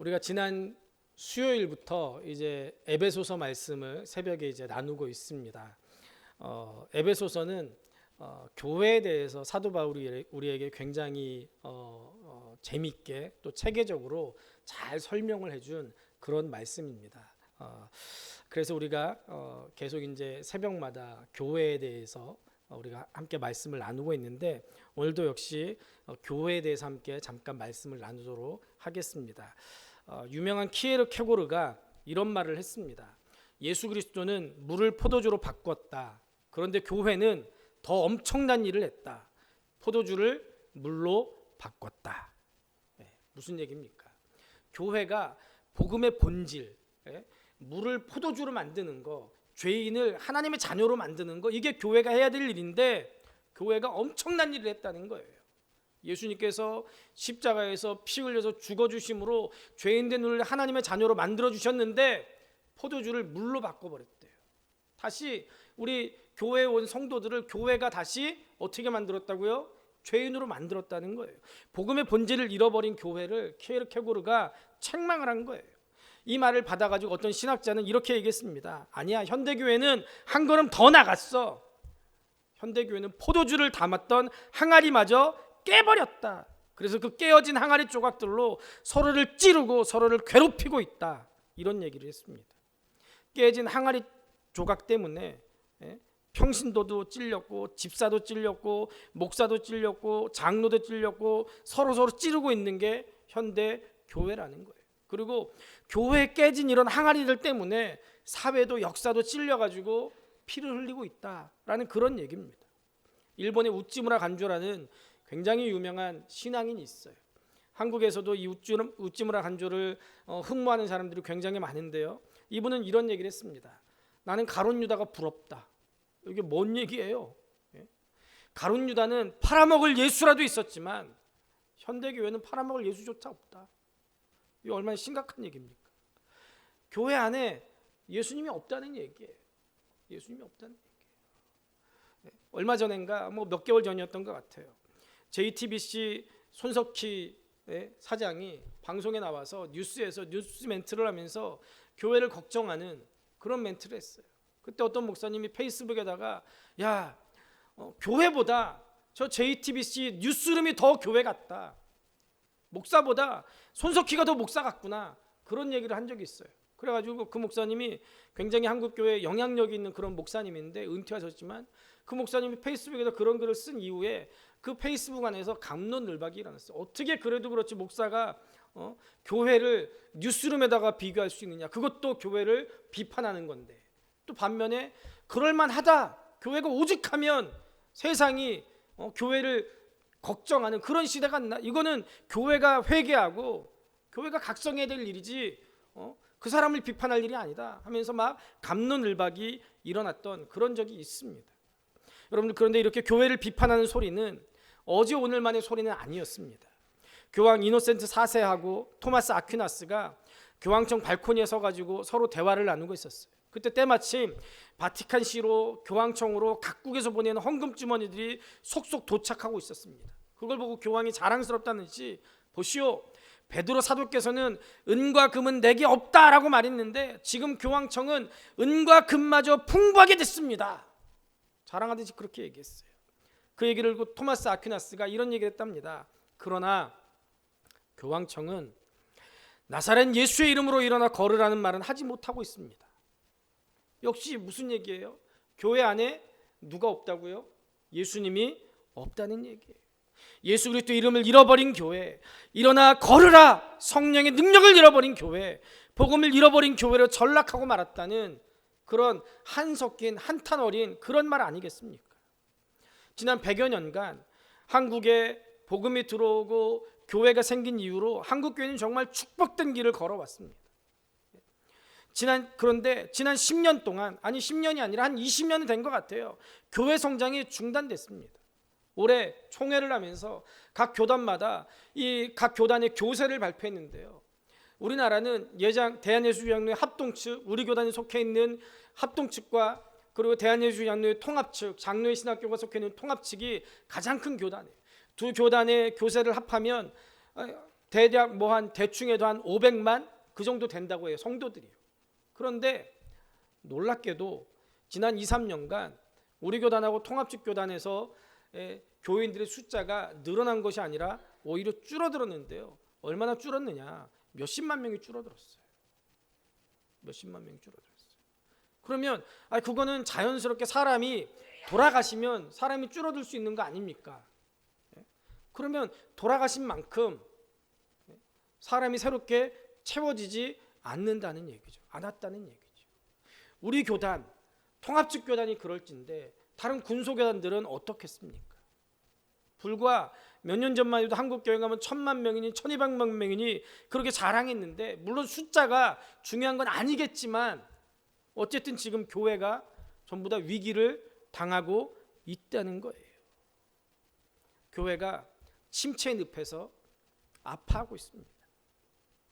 우리가 지난 수요일부터 이제 에베소서 말씀을 새벽에 이제 나누고 있습니다. 에베소서는 교회에 대해서 사도 바울이 우리에게 굉장히 재밌게 또 체계적으로 잘 설명을 해준 그런 말씀입니다. 그래서 우리가 계속 이제 새벽마다 교회에 대해서 우리가 함께 말씀을 나누고 있는데 오늘도 역시 교회에 대해서 함께 잠깐 말씀을 나누도록 하겠습니다. 유명한 키에르 케고르가 이런 말을 했습니다. 예수 그리스도는 물을 포도주로 바꿨다. 그런데 교회는 더 엄청난 일을 했다. 포도주를 물로 바꿨다. 무슨 얘기입니까? 교회가 복음의 본질, 물을 포도주로 만드는 거, 죄인을 하나님의 자녀로 만드는 거, 이게 교회가 해야 될 일인데 교회가 엄청난 일을 했다는 거예요. 예수님께서 십자가에서 피 흘려서 죽어주심으로 죄인된 우리를 하나님의 자녀로 만들어주셨는데 포도주를 물로 바꿔버렸대요. 다시 우리 교회에 온 성도들을 교회가 다시 어떻게 만들었다고요? 죄인으로 만들었다는 거예요. 복음의 본질을 잃어버린 교회를 키에르케고르가 책망을 한 거예요. 이 말을 받아가지고 어떤 신학자는 이렇게 얘기했습니다. 아니야, 현대교회는 한 걸음 더 나갔어. 현대교회는 포도주를 담았던 항아리마저 깨버렸다. 그래서 그 깨어진 항아리 조각들로 서로를 찌르고 서로를 괴롭히고 있다. 이런 얘기를 했습니다. 깨진 항아리 조각 때문에 평신도도 찔렸고 집사도 찔렸고 목사도 찔렸고 장로도 찔렸고 서로 찌르고 있는 게 현대 교회라는 거예요. 그리고 교회에 깨진 이런 항아리들 때문에 사회도 역사도 찔려가지고 피를 흘리고 있다라는 그런 얘기입니다. 일본의 우찌무라 간조라는 굉장히 유명한 신앙인이 있어요. 한국에서도 이 우찌무라 간조를 흠모하는 사람들이 굉장히 많은데요. 이분은 이런 얘기를 했습니다. 나는 가룟 유다가 부럽다. 이게 뭔 얘기예요? 가룟 유다는 팔아먹을 예수라도 있었지만 현대교회는 팔아먹을 예수조차 없다. 이게 얼마나 심각한 얘기입니까? 교회 안에 예수님이 없다는 얘기예요. 예수님이 없다는 얘기예요. 얼마 전인가 몇 개월 전이었던 것 같아요. JTBC 손석희 사장이 방송에 나와서 뉴스에서 뉴스 멘트를 하면서 교회를 걱정하는 그런 멘트를 했어요. 그때 어떤 목사님이 페이스북에다가 야, 교회보다 저 JTBC 뉴스룸이 더 교회 같다. 목사보다 손석희가 더 목사 같구나. 그런 얘기를 한 적이 있어요. 그래가지고 그 목사님이 굉장히 한국교회에 영향력이 있는 그런 목사님인데 은퇴하셨지만 그 목사님이 페이스북에서 그런 글을 쓴 이후에 그 페이스북 안에서 갑론을박이 일어났어요. 어떻게 그래도 그렇지 목사가 교회를 뉴스룸에다가 비교할 수 있느냐. 그것도 교회를 비판하는 건데. 또 반면에 그럴만하다. 교회가 오직하면 세상이 교회를 걱정하는 그런 시대가 있나? 이거는 교회가 회개하고 교회가 각성해야 될 일이지 그 사람을 비판할 일이 아니다 하면서 막 갑론을박이 일어났던 그런 적이 있습니다. 여러분들, 그런데 이렇게 교회를 비판하는 소리는 어제 오늘만의 소리는 아니었습니다. 교황 이노센트 4세하고 토마스 아퀴나스가 교황청 발코니에 서가지고 서로 대화를 나누고 있었어요. 그때 때마침 바티칸시로 교황청으로 각국에서 보내는 헌금 주머니들이 속속 도착하고 있었습니다. 그걸 보고 교황이 자랑스럽다는지 보시오, 베드로 사도께서는 은과 금은 내게 없다라고 말했는데 지금 교황청은 은과 금마저 풍부하게 됐습니다. 자랑하듯이 그렇게 얘기했어요. 그 얘기를 듣고 토마스 아퀴나스가 이런 얘기를 했답니다. 그러나 교황청은 나사렛 예수의 이름으로 일어나 걸으라는 말은 하지 못하고 있습니다. 역시 무슨 얘기예요? 교회 안에 누가 없다고요? 예수님이 없다는 얘기예요. 예수 그리스도 이름을 잃어버린 교회, 일어나 걸으라, 성령의 능력을 잃어버린 교회, 복음을 잃어버린 교회로 전락하고 말았다는 그런 한섞인 한탄 어린 그런 말 아니겠습니까? 지난 100여 년간 한국에 복음이 들어오고 교회가 생긴 이후로 한국 교회는 정말 축복된 길을 걸어왔습니다. 그런데 지난 10년 동안, 아니 10년이 아니라 한 20년이 된 것 같아요. 교회 성장이 중단됐습니다. 올해 총회를 하면서 각 교단마다 각 교단의 교세를 발표했는데요. 우리나라는 대한예수장로회 합동측, 우리 교단이 속해 있는 합동측과 그리고 대한예수장로회 통합측, 장로회 신학교가 속해 있는 통합측이 가장 큰 교단이에요. 두 교단의 교세를 합하면 대략 뭐 한 대충 해도 한 500만 그 정도 된다고 해요. 성도들이요. 그런데 놀랍게도 지난 2, 3년간 우리 교단하고 통합직교단에서 교인들의 숫자가 늘어난 것이 아니라 오히려 줄어들었는데요. 얼마나 줄었느냐? 몇십만 명이 줄어들었어요. 몇십만 명이 줄어들었어요. 그러면 그거는 자연스럽게 사람이 돌아가시면 사람이 줄어들 수 있는 거 아닙니까? 그러면 돌아가신 만큼 사람이 새롭게 채워지지 않는다는 얘기죠. 않았다는 얘기죠. 우리 교단, 통합직 교단이 그럴진데 다른 군소 교단들은 어떻겠습니까? 불과 몇 년 전만 해도 한국 교회 가면 1000만 명이니 1200만 명이니 그렇게 자랑했는데, 물론 숫자가 중요한 건 아니겠지만 어쨌든 지금 교회가 전부 다 위기를 당하고 있다는 거예요. 교회가 침체의 늪에서 아파하고 있습니다.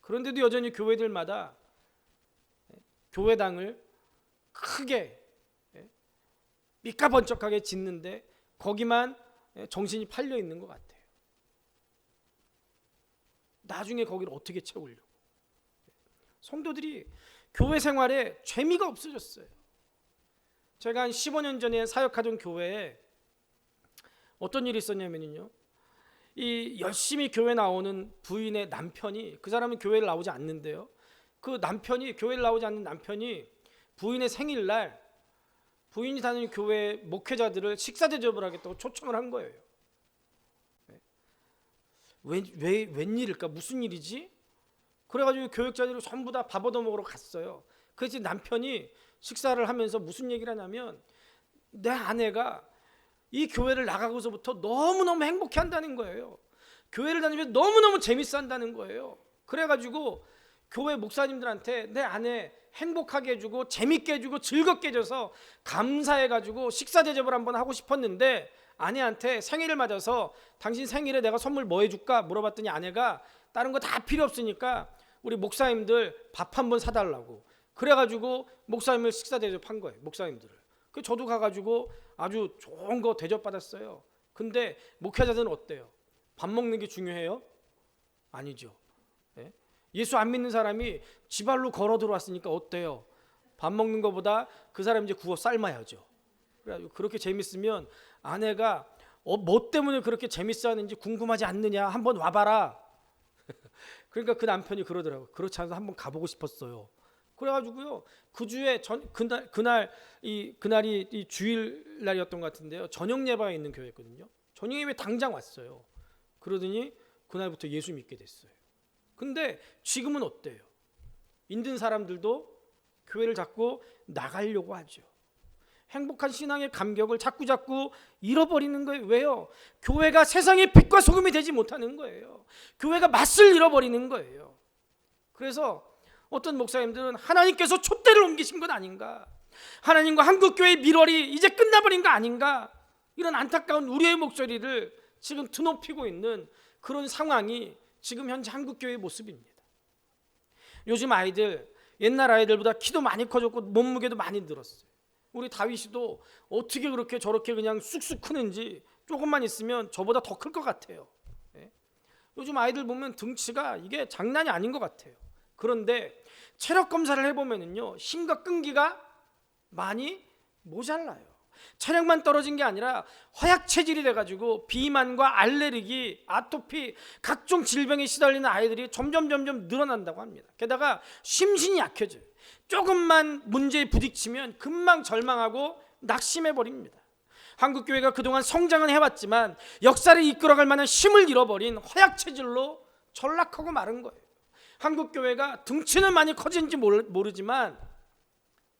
그런데도 여전히 교회들마다 교회당을 크게 삐까번쩍하게 짓는데 거기만 정신이 팔려 있는 것 같아요. 나중에 거기를 어떻게 채우려고. 성도들이 교회 생활에 재미가 없어졌어요. 제가 한 15년 전에 사역하던 교회에 어떤 일이 있었냐면요, 이 열심히 교회 나오는 부인의 남편이, 그 사람은 교회를 나오지 않는데요, 그 남편이, 교회를 나오지 않는 남편이 부인의 생일날 부인이 다니는 교회 목회자들을 식사 대접을 하겠다고 초청을 한 거예요. 웬일일까? 무슨 일이지? 그래가지고 교육자들이 전부 다 밥 얻어 먹으러 갔어요. 그래서 남편이 식사를 하면서 무슨 얘기를 하냐면, 내 아내가 이 교회를 나가고서부터 너무너무 행복해 한다는 거예요. 교회를 다니면 너무너무 재밌어 한다는 거예요. 그래가지고 교회 목사님들한테 내 아내 행복하게 해주고 재밌게 해주고 즐겁게 해줘서 감사해가지고 식사 대접을 한번 하고 싶었는데, 아내한테 생일을 맞아서 당신 생일에 내가 선물 뭐 해줄까 물어봤더니 아내가 다른 거 다 필요 없으니까 우리 목사님들 밥 한번 사달라고, 그래가지고 목사님을 식사 대접한 거예요. 목사님들을. 그 저도 가가지고 아주 좋은 거 대접받았어요. 근데 목회자들은 어때요? 밥 먹는 게 중요해요? 아니죠. 예수 안 믿는 사람이 지발로 걸어 들어왔으니까 어때요? 밥 먹는 것보다 그 사람 이제 구워 삶아야죠. 그래가지고 그렇게 재밌으면 아내가 뭐 때문에 그렇게 재밌어 하는지 궁금하지 않느냐, 한번 와봐라. 그러니까 그 남편이 그러더라고요. 그렇지 않아서 한번 가보고 싶었어요. 그래가지고요, 그 주에 그날이 이 주일날이었던 것 같은데요, 저녁 예배가 있는 교회였거든요. 저녁 예배 당장 왔어요. 그러더니 그날부터 예수 믿게 됐어요. 근데 지금은 어때요? 있는 사람들도 교회를 자꾸 나가려고 하죠. 행복한 신앙의 감격을 자꾸 잃어버리는 거예요. 왜요? 교회가 세상의 빛과 소금이 되지 못하는 거예요. 교회가 맛을 잃어버리는 거예요. 그래서 어떤 목사님들은 하나님께서 촛대를 옮기신 것 아닌가, 하나님과 한국교회의 밀월이 이제 끝나버린 거 아닌가, 이런 안타까운 우리의 목소리를 지금 드높이고 있는 그런 상황이 지금 현재 한국교회의 모습입니다. 요즘 아이들, 옛날 아이들보다 키도 많이 커졌고 몸무게도 많이 늘었어요. 우리 다윗이도 어떻게 그렇게 저렇게 그냥 쑥쑥 크는지, 조금만 있으면 저보다 더 클 것 같아요. 요즘 아이들 보면 등치가 이게 장난이 아닌 것 같아요. 그런데 체력 검사를 해보면요, 힘과 끈기가 많이 모자라요. 체력만 떨어진 게 아니라 허약 체질이 돼가지고 비만과 알레르기, 아토피, 각종 질병에 시달리는 아이들이 점점 늘어난다고 합니다. 게다가 심신이 약해져요. 조금만 문제에 부딪히면 금방 절망하고 낙심해버립니다. 한국교회가 그동안 성장은 해왔지만 역사를 이끌어갈 만한 힘을 잃어버린 허약 체질로 전락하고 마른 거예요. 한국교회가 등치는 많이 커진지 모르지만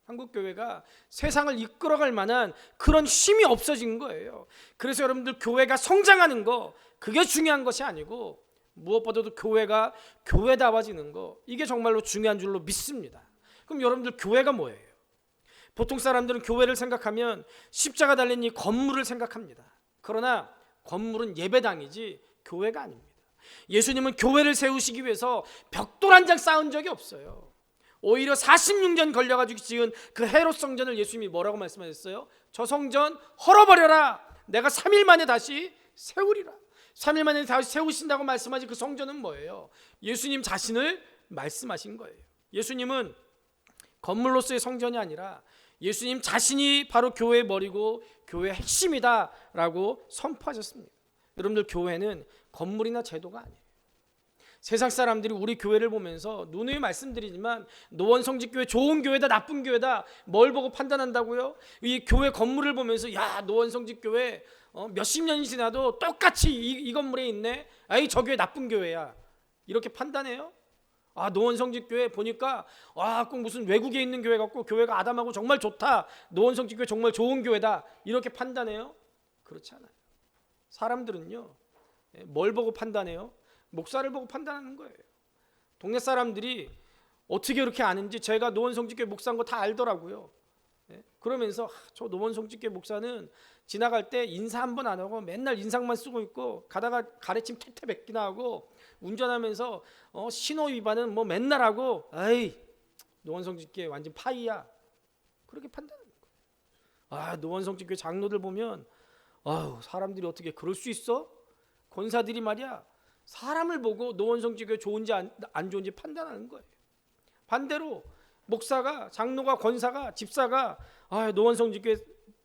한국교회가 세상을 이끌어갈 만한 그런 힘이 없어진 거예요. 그래서 여러분들, 교회가 성장하는 거, 그게 중요한 것이 아니고 무엇보다도 교회가 교회다워지는 거, 이게 정말로 중요한 줄로 믿습니다. 그럼 여러분들, 교회가 뭐예요? 보통 사람들은 교회를 생각하면 십자가 달린 이 건물을 생각합니다. 그러나 건물은 예배당이지 교회가 아닙니다. 예수님은 교회를 세우시기 위해서 벽돌 한 장 쌓은 적이 없어요. 오히려 46년 걸려가지고 지은 그 헤롯 성전을 예수님이 뭐라고 말씀하셨어요? 저 성전 헐어버려라, 내가 3일 만에 다시 세우리라. 3일 만에 다시 세우신다고 말씀하신 그 성전은 뭐예요? 예수님 자신을 말씀하신 거예요. 예수님은 건물로서의 성전이 아니라 예수님 자신이 바로 교회의 머리고 교회의 핵심이다라고 선포하셨습니다. 여러분들, 교회는 건물이나 제도가 아니에요. 세상 사람들이 우리 교회를 보면서 누누이 말씀드리지만 노원성직교회 좋은 교회다 나쁜 교회다 뭘 보고 판단한다고요? 이 교회 건물을 보면서 야, 노원성직교회 몇십 년이 지나도 똑같이 이 건물에 있네. 아이, 저 교회 나쁜 교회야. 이렇게 판단해요? 아, 노원성직교회 보니까 꼭 무슨 외국에 있는 교회 같고 교회가 아담하고 정말 좋다. 노원성직교회 정말 좋은 교회다. 이렇게 판단해요? 그렇지 않아요. 사람들은요, 뭘 보고 판단해요? 목사를 보고 판단하는 거예요. 동네 사람들이 어떻게 그렇게 아는지 제가 노원성직교회 목사인 거 다 알더라고요. 그러면서 저 노원성직교회 목사는 지나갈 때 인사 한 번 안 하고 맨날 인상만 쓰고 있고 가다가 가래침 퇴퇴 뱉기나 하고 운전하면서 신호 위반은 뭐 맨날 하고 아이, 노원성직교회 완전 파이야. 그렇게 판단하는 거예요. 노원성직교회 장로들 보면 사람들이 어떻게 그럴 수 있어? 권사들이 말이야 사람을 보고 노원성직교회 좋은지 안 좋은지 판단하는 거예요. 반대로 목사가, 장로가, 권사가, 집사가 노원성직교회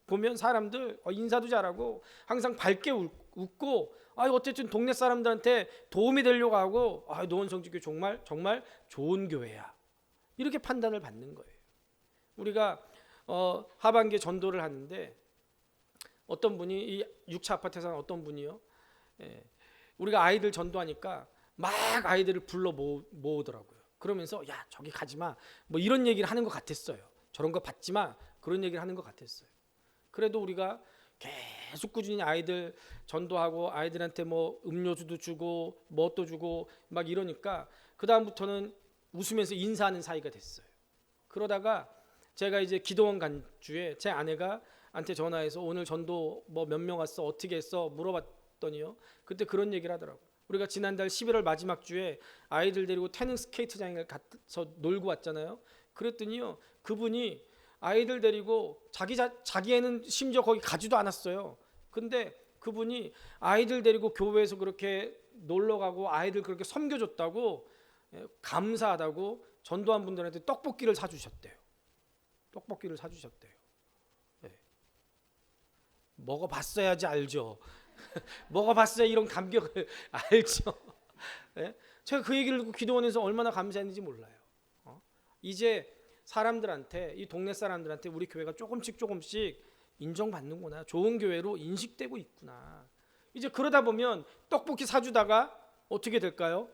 보면 사람들 인사도 잘하고 항상 밝게 웃고 어쨌든 동네 사람들한테 도움이 되려고 하고 노원성직교회 정말 좋은 교회야. 이렇게 판단을 받는 거예요. 우리가 하반기에 전도를 하는데 어떤 분이 이 6차 아파트에 사는 어떤 분이요. 우리가 아이들 전도하니까 막 아이들을 불러 모으더라고요. 그러면서 야, 저기 가지마 뭐 이런 얘기를 하는 것 같았어요. 저런 거 받지마 그런 얘기를 하는 것 같았어요. 그래도 우리가 계속 꾸준히 아이들 전도하고 아이들한테 뭐 음료수도 주고 뭣도 주고 막 이러니까 그 다음부터는 웃으면서 인사하는 사이가 됐어요. 그러다가 제가 이제 기도원 간 주에 제 아내가 한테 전화해서 오늘 전도 뭐 몇 명 왔어 어떻게 했어 물어봤더니요, 그때 그런 얘기를 하더라고요. 우리가 지난달 11월 마지막 주에 아이들 데리고 태닝 스케이트장에 가서 놀고 왔잖아요. 그랬더니요, 그분이 아이들 데리고 자기 애는 심지어 거기 가지도 않았어요. 근데 그분이 아이들 데리고 교회에서 그렇게 놀러 가고 아이들 그렇게 섬겨줬다고 감사하다고 전도한 분들한테 떡볶이를 사주셨대요. 떡볶이를 사주셨대요. 먹어봤어야지 알죠. 먹어봤어야 이런 감격을 알죠. 제가 그 얘기를 듣고 기도원에서 얼마나 감사했는지 몰라요. 이제 사람들한테, 이 동네 사람들한테 우리 교회가 조금씩 인정받는구나, 좋은 교회로 인식되고 있구나. 이제 그러다 보면 떡볶이 사주다가 어떻게 될까요?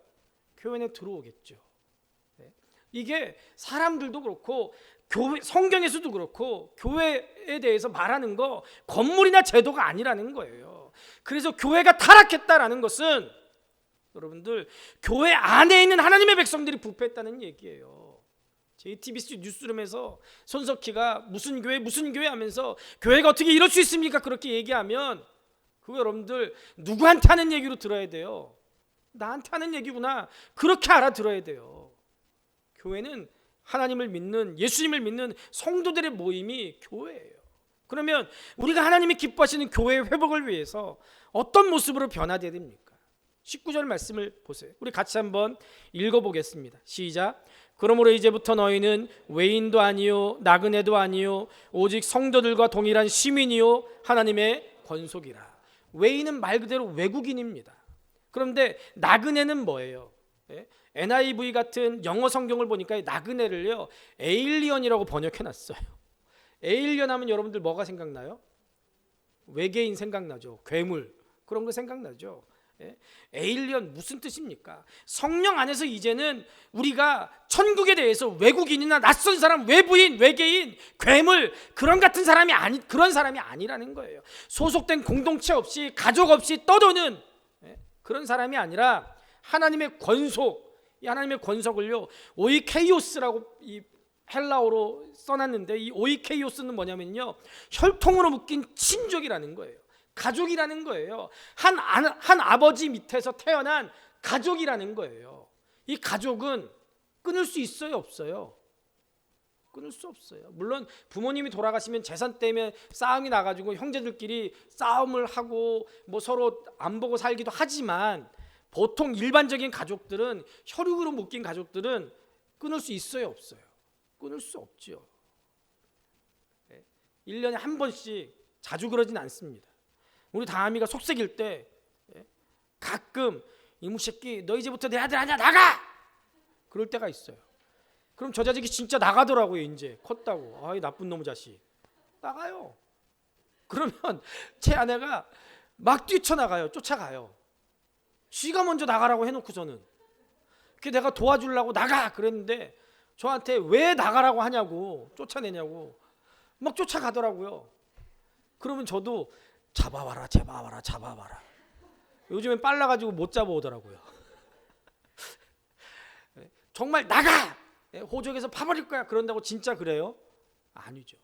교회 내 들어오겠죠. 이게 사람들도 그렇고 교회, 성경에서도 그렇고 교회에 대해서 말하는 거 건물이나 제도가 아니라는 거예요. 그래서 교회가 타락했다라는 것은 여러분들 교회 안에 있는 하나님의 백성들이 부패했다는 얘기예요. JTBC 뉴스룸에서 손석희가 무슨 교회 하면서 교회가 어떻게 이럴 수 있습니까? 그렇게 얘기하면 그거 여러분들 누구한테 하는 얘기로 들어야 돼요? 나한테 하는 얘기구나, 그렇게 알아들어야 돼요. 교회는 하나님을 믿는, 예수님을 믿는 성도들의 모임이 교회예요. 그러면 우리가 하나님이 기뻐하시는 교회의 회복을 위해서 어떤 모습으로 변화되어야 됩니까? 19절 말씀을 보세요. 우리 같이 한번 읽어보겠습니다. 시작. 그러므로 이제부터 너희는 외인도 아니요 나그네도 아니요 오직 성도들과 동일한 시민이요 하나님의 권속이라. 외인은 말 그대로 외국인입니다. 그런데 나그네는 뭐예요? NIV 같은 영어 성경을 보니까 나그네를요 에일리언이라고 번역해놨어요. 에일리언 하면 여러분들 뭐가 생각나요? 외계인 생각나죠. 괴물 그런 거 생각나죠. 에일리언 무슨 뜻입니까? 성령 안에서 이제는 우리가 천국에 대해서 외국인이나 낯선 사람, 외부인, 외계인, 괴물 그런 사람이 아니라는 거예요. 소속된 공동체 없이 가족 없이 떠도는 그런 사람이 아니라 하나님의 권속, 이 하나님의 권속을요 오이케이오스라고 이 헬라어로 써놨는데, 이 오이케이오스는 뭐냐면요 혈통으로 묶인 친족이라는 거예요. 가족이라는 거예요. 한 아버지 밑에서 태어난 가족이라는 거예요. 이 가족은 끊을 수 있어요, 없어요? 끊을 수 없어요. 물론 부모님이 돌아가시면 재산 때문에 싸움이 나가지고 형제들끼리 싸움을 하고 뭐 서로 안 보고 살기도 하지만 보통 일반적인 가족들은, 혈육으로 묶인 가족들은 끊을 수 있어요, 없어요? 끊을 수 없죠. 1년에 한 번씩, 자주 그러진 않습니다. 우리 다함이가 속색일 때 가끔 이모 새끼 너 이제부터 내 아들 아니야, 나가! 그럴 때가 있어요. 그럼 저 자식이 진짜 나가더라고요. 이제 컸다고. 아이 나쁜 놈의 자식. 나가요. 그러면 제 아내가 막 뛰쳐나가요. 쫓아가요. 쥐가 먼저 나가라고 해놓고서는. 그게 내가 도와주려고 나가 그랬는데 저한테 왜 나가라고 하냐고, 쫓아내냐고 막 쫓아가더라고요. 그러면 저도 잡아와라, 잡아와라, 잡아와라. 요즘엔 빨라가지고 못 잡아오더라고요. 정말 나가! 호적에서 파버릴 거야 그런다고 진짜 그래요? 아니죠.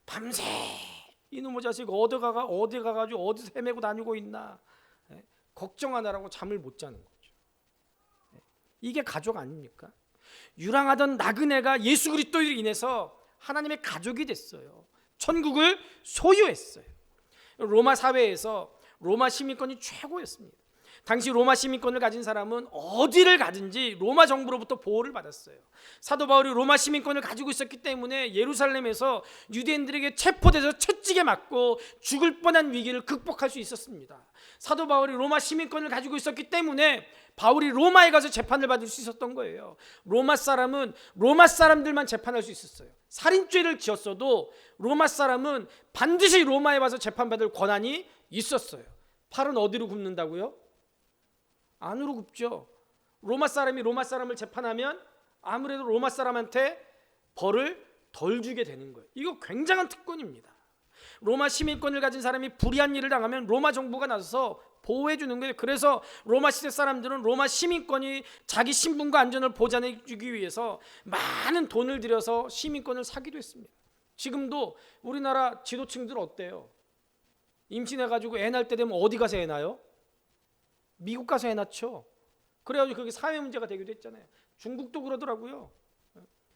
밤새 이놈의 자식 어디 가가지고 어디서 헤매고 다니고 있나 걱정하느라고 잠을 못 자는 거죠. 이게 가족 아닙니까? 유랑하던 나그네가 예수 그리스도로 인해서 하나님의 가족이 됐어요. 천국을 소유했어요. 로마 사회에서 로마 시민권이 최고였습니다. 당시 로마 시민권을 가진 사람은 어디를 가든지 로마 정부로부터 보호를 받았어요. 사도 바울이 로마 시민권을 가지고 있었기 때문에 예루살렘에서 유대인들에게 체포돼서 채찍에 맞고 죽을 뻔한 위기를 극복할 수 있었습니다. 사도 바울이 로마 시민권을 가지고 있었기 때문에 바울이 로마에 가서 재판을 받을 수 있었던 거예요. 로마 사람은 로마 사람들만 재판할 수 있었어요. 살인죄를 지었어도 로마 사람은 반드시 로마에 와서 재판받을 권한이 있었어요. 팔은 어디로 굽는다고요? 안으로 굽죠. 로마 사람이 로마 사람을 재판하면 아무래도 로마 사람한테 벌을 덜 주게 되는 거예요. 이거 굉장한 특권입니다. 로마 시민권을 가진 사람이 불의한 일을 당하면 로마 정부가 나서서 보호해 주는 거예요. 그래서 로마 시대 사람들은 로마 시민권이 자기 신분과 안전을 보장해 주기 위해서 많은 돈을 들여서 시민권을 사기도 했습니다. 지금도 우리나라 지도층들 어때요? 임신해가지고 애 낳을 때 되면 어디 가서 애 낳아요? 미국 가서 애 낳죠. 그래가지고 그게 사회 문제가 되기도 했잖아요. 중국도 그러더라고요.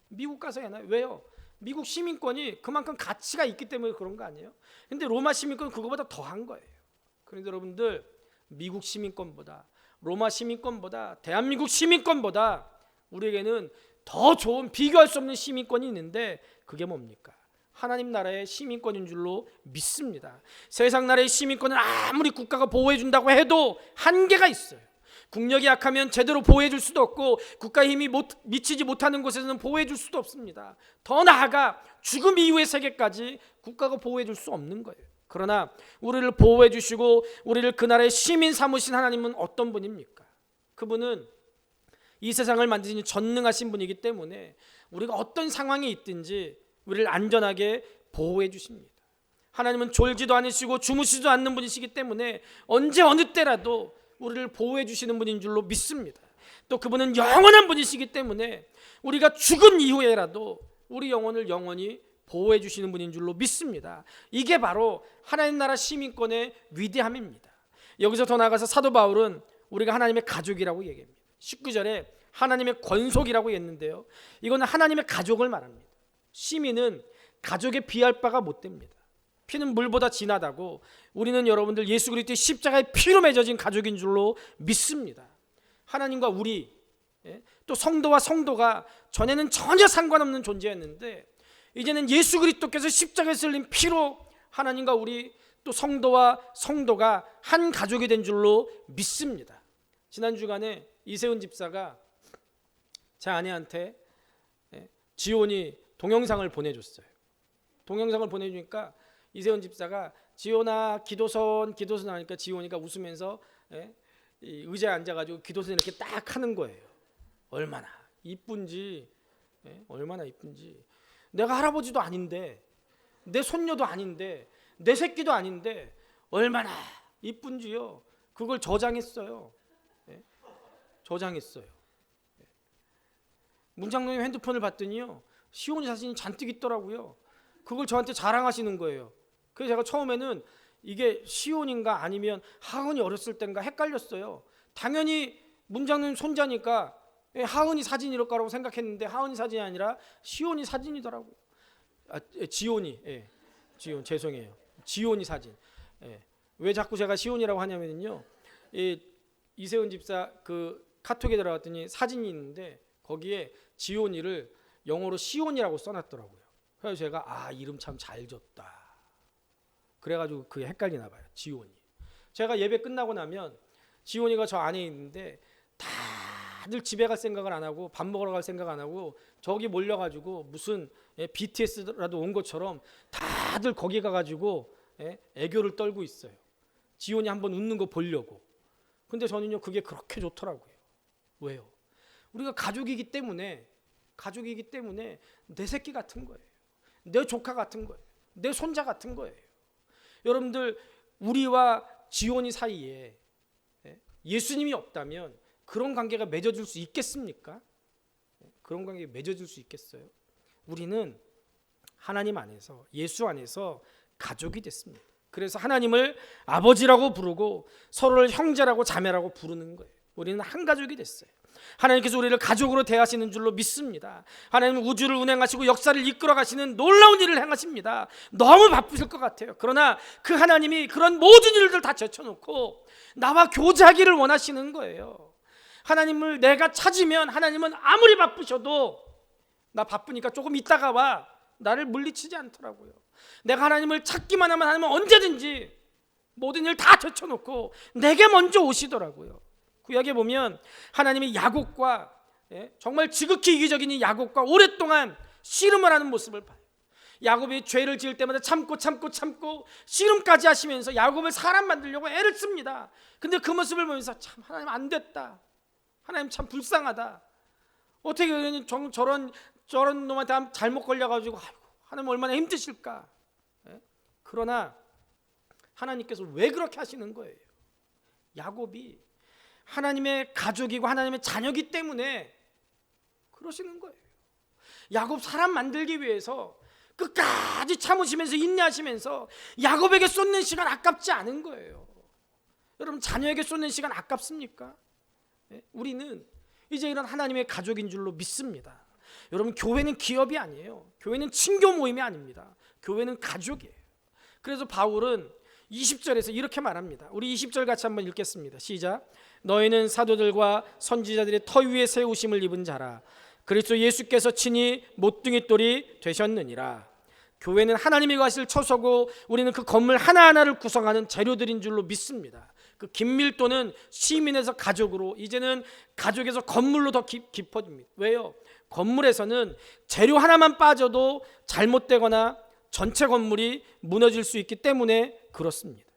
미국 가서 애 낳아요. 왜요? 미국 시민권이 그만큼 가치가 있기 때문에 그런 거 아니에요? 근데 로마 시민권은 그거보다 더한 거예요. 그런데 여러분들, 미국 시민권보다, 로마 시민권보다, 대한민국 시민권보다 우리에게는 더 좋은, 비교할 수 없는 시민권이 있는데 그게 뭡니까? 하나님 나라의 시민권인 줄로 믿습니다. 세상 나라의 시민권은 아무리 국가가 보호해 준다고 해도 한계가 있어요. 국력이 약하면 제대로 보호해 줄 수도 없고 국가의 힘이 미치지 못하는 곳에서는 보호해 줄 수도 없습니다. 더 나아가 죽음 이후의 세계까지 국가가 보호해 줄 수 없는 거예요. 그러나 우리를 보호해 주시고 우리를 그 나라의 시민 삼으신 하나님은 어떤 분입니까? 그분은 이 세상을 만드신 전능하신 분이기 때문에 우리가 어떤 상황에 있든지 우리를 안전하게 보호해 주십니다. 하나님은 졸지도 않으시고 주무시지도 않는 분이시기 때문에 언제 어느 때라도 우리를 보호해 주시는 분인 줄로 믿습니다. 또 그분은 영원한 분이시기 때문에 우리가 죽은 이후에라도 우리 영혼을 영원히 보호해 주시는 분인 줄로 믿습니다. 이게 바로 하나님 나라 시민권의 위대함입니다. 여기서 더 나아가서 사도 바울은 우리가 하나님의 가족이라고 얘기합니다. 19절에 하나님의 권속이라고 했는데요, 이거는 하나님의 가족을 말합니다. 시민은 가족에 비할 바가 못 됩니다. 피는 물보다 진하다고 우리는 여러분들 예수 그리스도의 십자가의 피로 맺어진 가족인 줄로 믿습니다. 하나님과 우리, 또 성도와 성도가 전에는 전혀 상관없는 존재였는데 이제는 예수 그리스도께서 십자가에 쓸린 피로 하나님과 우리 또 성도와 성도가 한 가족이 된 줄로 믿습니다. 지난 주간에 이세훈 집사가 제 아내한테 지온이 동영상을 보내줬어요. 동영상을 보내주니까 이세훈 집사가 지온아 기도선 하니까 지온이가 웃으면서 이 의자에 앉아가지고 기도선 이렇게 딱 하는 거예요. 얼마나 이쁜지, 얼마나 이쁜지. 내가 할아버지도 아닌데, 내 손녀도 아닌데, 내 새끼도 아닌데 얼마나 이쁜지요. 그걸 저장했어요. 저장했어요. 문장로님 핸드폰을 봤더니요, 시온이 사진이 잔뜩 있더라고요. 그걸 저한테 자랑하시는 거예요. 그래서 제가 처음에는 이게 시온인가 아니면 하은이 어렸을 때인가 헷갈렸어요. 당연히 문장로님 손자니까 하은이 사진일 거라고 생각했는데 하은이 사진이 아니라 시온이 사진이더라고요. 지온이, 지온, 죄송해요. 지온이 사진. 왜 자꾸 제가 시온이라고 하냐면요, 이세훈 집사 그 카톡에 들어갔더니 사진이 있는데 거기에 지온이를 영어로 시온이라고 써놨더라고요. 그래서 제가 이름 참 잘 줬다. 그래가지고 그게 헷갈리나 봐요. 지온이. 제가 예배 끝나고 나면 지온이가 저 안에 있는데 다들 집에 갈 생각을 안 하고 밥 먹으러 갈 생각 안 하고 저기 몰려가지고 무슨 BTS라도 온 것처럼 다들 거기 가가지고 애교를 떨고 있어요. 지온이 한번 웃는 거 보려고. 근데 저는요 그게 그렇게 좋더라고요. 왜요? 우리가 가족이기 때문에 내 새끼 같은 거예요. 내 조카 같은 거예요. 내 손자 같은 거예요. 여러분들 우리와 지온이 사이에 예수님이 없다면 그런 관계가 맺어질 수 있겠습니까? 그런 관계가 맺어질 수 있겠어요? 우리는 하나님 안에서, 예수 안에서 가족이 됐습니다. 그래서 하나님을 아버지라고 부르고 서로를 형제라고 자매라고 부르는 거예요. 우리는 한 가족이 됐어요. 하나님께서 우리를 가족으로 대하시는 줄로 믿습니다. 하나님은 우주를 운행하시고 역사를 이끌어 가시는 놀라운 일을 행하십니다. 너무 바쁘실 것 같아요. 그러나 그 하나님이 그런 모든 일들 다 제쳐놓고 나와 교제하기를 원하시는 거예요. 하나님을 내가 찾으면 하나님은 아무리 바쁘셔도 나 바쁘니까 조금 있다가 와, 나를 물리치지 않더라고요. 내가 하나님을 찾기만 하면 하나님은 언제든지 모든 일 다 제쳐놓고 내게 먼저 오시더라고요. 구약에 보면 하나님이 야곱과 정말 지극히 이기적인 이 야곱과 오랫동안 씨름을 하는 모습을 봐요. 야곱이 죄를 지을 때마다 참고 씨름까지 하시면서 야곱을 사람 만들려고 애를 씁니다. 근데 그 모습을 보면서 참 하나님 안 됐다, 하나님 참 불쌍하다, 어떻게 저런 놈한테 잘못 걸려가지고 하나님 얼마나 힘드실까. 그러나 하나님께서 왜 그렇게 하시는 거예요? 야곱이 하나님의 가족이고 하나님의 자녀이기 때문에 그러시는 거예요. 야곱 사람 만들기 위해서 끝까지 참으시면서 인내하시면서 야곱에게 쏟는 시간 아깝지 않은 거예요. 여러분, 자녀에게 쏟는 시간 아깝습니까? 우리는 이제 이런 하나님의 가족인 줄로 믿습니다. 여러분, 교회는 기업이 아니에요. 교회는 친교 모임이 아닙니다. 교회는 가족이에요. 그래서 바울은 20절에서 이렇게 말합니다. 우리 20절 같이 한번 읽겠습니다. 시작. 너희는 사도들과 선지자들의 터 위에 세우심을 입은 자라. 그리스도 예수께서 친히 모퉁이 돌이 되셨느니라. 교회는 하나님이 가실 처소고 우리는 그 건물 하나하나를 구성하는 재료들인 줄로 믿습니다. 그 긴밀도는 시민에서 가족으로, 이제는 가족에서 건물로 더 깊어집니다. 왜요? 건물에서는 재료 하나만 빠져도 잘못되거나 전체 건물이 무너질 수 있기 때문에 그렇습니다.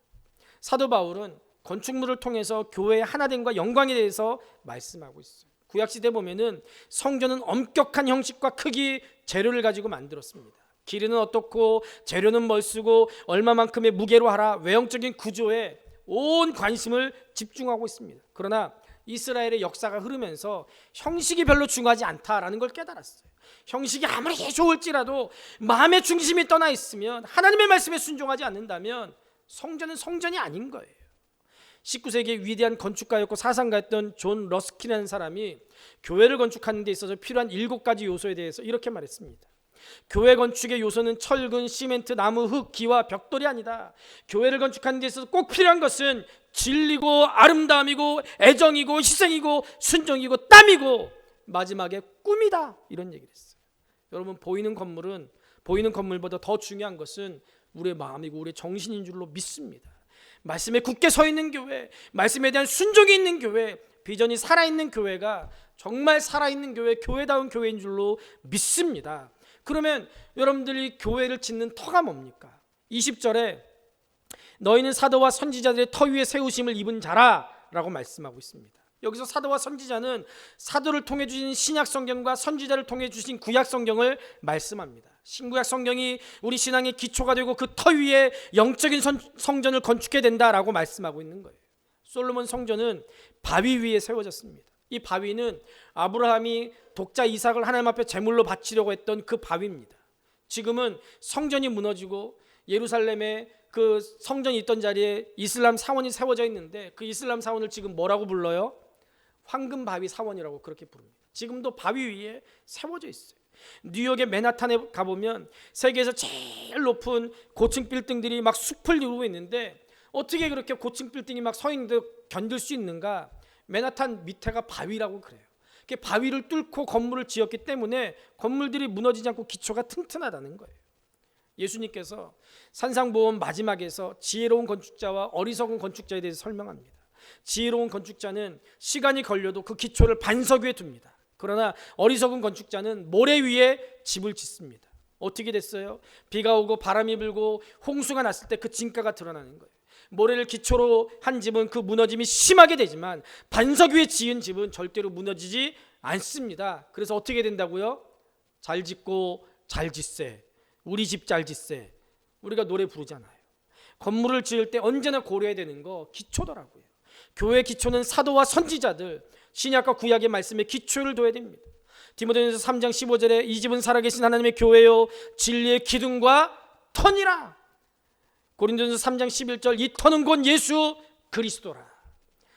사도 바울은 건축물을 통해서 교회의 하나됨과 영광에 대해서 말씀하고 있어요. 구약시대 보면은 성전은 엄격한 형식과 크기, 재료를 가지고 만들었습니다. 길이는 어떻고 재료는 뭘 쓰고 얼마만큼의 무게로 하라, 외형적인 구조에 온 관심을 집중하고 있습니다. 그러나 이스라엘의 역사가 흐르면서 형식이 별로 중요하지 않다라는 걸 깨달았어요. 형식이 아무리 좋을지라도 마음의 중심이 떠나 있으면, 하나님의 말씀에 순종하지 않는다면 성전은 성전이 아닌 거예요. 19세기의 위대한 건축가였고 사상가였던 존 러스킨이라는 사람이 교회를 건축하는 데 있어서 필요한 7가지 요소에 대해서 이렇게 말했습니다. 교회 건축의 요소는 철근, 시멘트, 나무, 흙, 기와 벽돌이 아니다. 교회를 건축하는 데 있어서 꼭 필요한 것은 진리고 아름다움이고 애정이고 희생이고 순종이고 땀이고 마지막에 꿈이다. 이런 얘기를 했어요. 여러분, 보이는 건물보다 더 중요한 것은 우리의 마음이고 우리의 정신인 줄로 믿습니다. 말씀에 굳게 서 있는 교회, 말씀에 대한 순종이 있는 교회, 비전이 살아있는 교회가 정말 살아있는 교회, 교회다운 교회인 줄로 믿습니다. 그러면 여러분들이 교회를 짓는 터가 뭡니까? 20절에 너희는 사도와 선지자들의 터 위에 세우심을 입은 자라 라고 말씀하고 있습니다. 여기서 사도와 선지자는 사도를 통해 주신 신약 성경과 선지자를 통해 주신 구약 성경을 말씀합니다. 신구약 성경이 우리 신앙의 기초가 되고 그 터 위에 영적인 성전을 건축해야 된다라고 말씀하고 있는 거예요. 솔로몬 성전은 바위 위에 세워졌습니다. 이 바위는 아브라함이 독자 이삭을 하나님 앞에 제물로 바치려고 했던 그 바위입니다. 지금은 성전이 무너지고 예루살렘에 그 성전이 있던 자리에 이슬람 사원이 세워져 있는데 그 이슬람 사원을 지금 뭐라고 불러요? 황금 바위 사원이라고 그렇게 부릅니다. 지금도 바위 위에 세워져 있어요. 뉴욕의 맨하탄에 가보면 세계에서 제일 높은 고층 빌딩들이 막 숲을 이루고 있는데 어떻게 그렇게 고층 빌딩이 막 서 있는데 견딜 수 있는가? 맨하탄 밑에가 바위라고 그래요. 바위를 뚫고 건물을 지었기 때문에 건물들이 무너지지 않고 기초가 튼튼하다는 거예요. 예수님께서 산상보험 마지막에서 지혜로운 건축자와 어리석은 건축자에 대해서 설명합니다. 지혜로운 건축자는 시간이 걸려도 그 기초를 반석 위에 둡니다. 그러나 어리석은 건축자는 모래 위에 집을 짓습니다. 어떻게 됐어요? 비가 오고 바람이 불고 홍수가 났을 때 그 진가가 드러나는 거예요. 모래를 기초로 한 집은 그 무너짐이 심하게 되지만 반석 위에 지은 집은 절대로 무너지지 않습니다. 그래서 어떻게 된다고요? 잘 짓고 잘 짓세. 우리 집 잘 짓세. 우리가 노래 부르잖아요. 건물을 지을 때 언제나 고려해야 되는 거 기초더라고요. 교회 기초는 사도와 선지자들, 신약과 구약의 말씀에 기초를 둬야 됩니다. 디모데전서 3장 15절에 이 집은 살아계신 하나님의 교회요 진리의 기둥과 터니라. 고린도전서 3장 11절 이 터는 곧 예수 그리스도라.